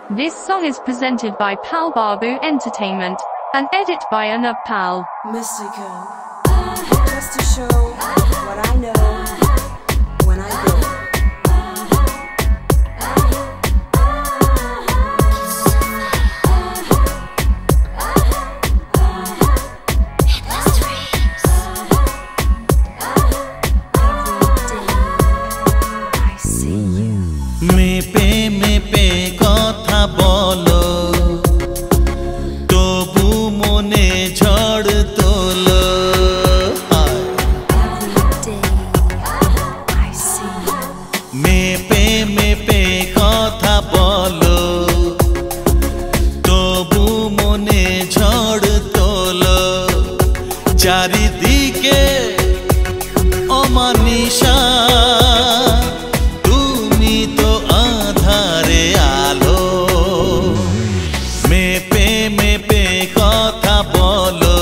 This song is presented by Pal Babu Entertainment and edit by Anub Pal. Mystical, just to show what I know when I go. মেপে কথা বলো তবু মনে ঝড় তোলো মেপে কথা বলো তবু মনে ঝড় তোলো চারিদিকে অমানিসা মেপে কথা বলো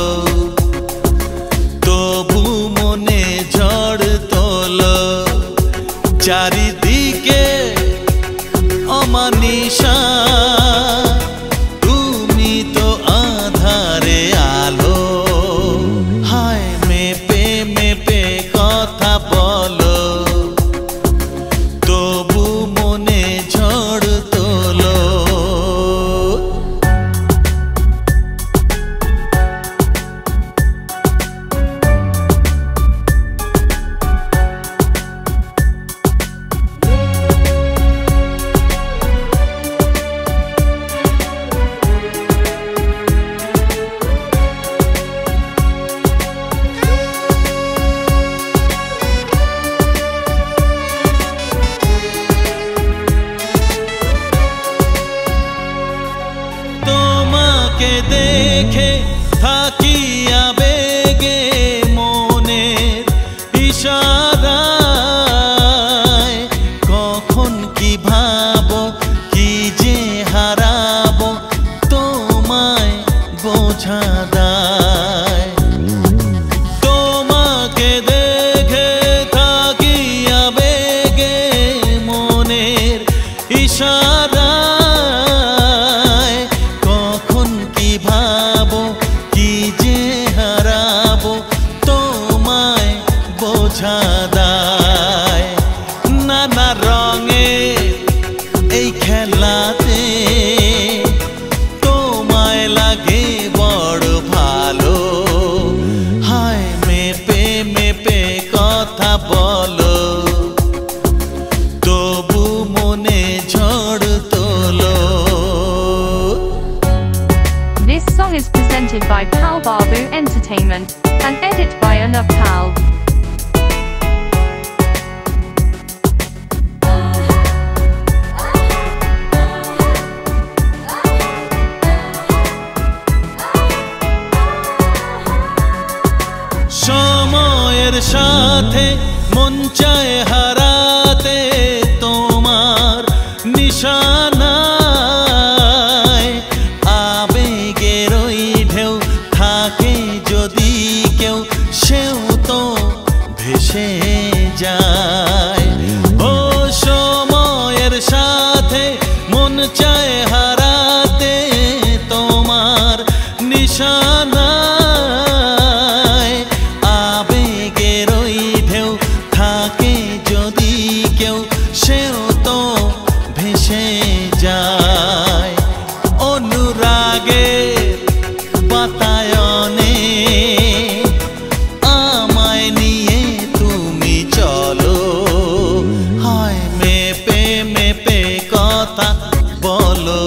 তবু মনে ঝড় তোলো চারিদিকে অমানিসা তুমি তো আধারে আলো হায় মেপে কথা বলো তবু মনে ঝড় তোলো দেখে থাকি আবেগে মনের ইশারায় কখন কি ভাবো কি যে হারাবো তোমায় বোঝা দায় তোমাকে দেখে থাকি আবেগে মনের ইশারা ভাবো কি যে হারাবো তোমায় বোঝা দায় নানা রঙে এই খেলাতে তোমায় লাগে বড় ভালো হায় মেপে কথা বলো তবু মনে ঝড় তোলো This song is presented by Pal Babu Entertainment and edit by Anub Pal. সময়ের সাথে মন চায় হারাতে তোমার নিশানা যদি কেউ সেও তো ভেসে যায় ও সময়ের সাথে মন চায় হারাতে তোমার নিশানায় আবেগের ওই ঢেউ থাকে যদি কেউ সেও তো ভেসে যায় অনুরাগে বাতায়নে আমায় নিয়ে তুমি চলো হায় মেপে কথা বলো।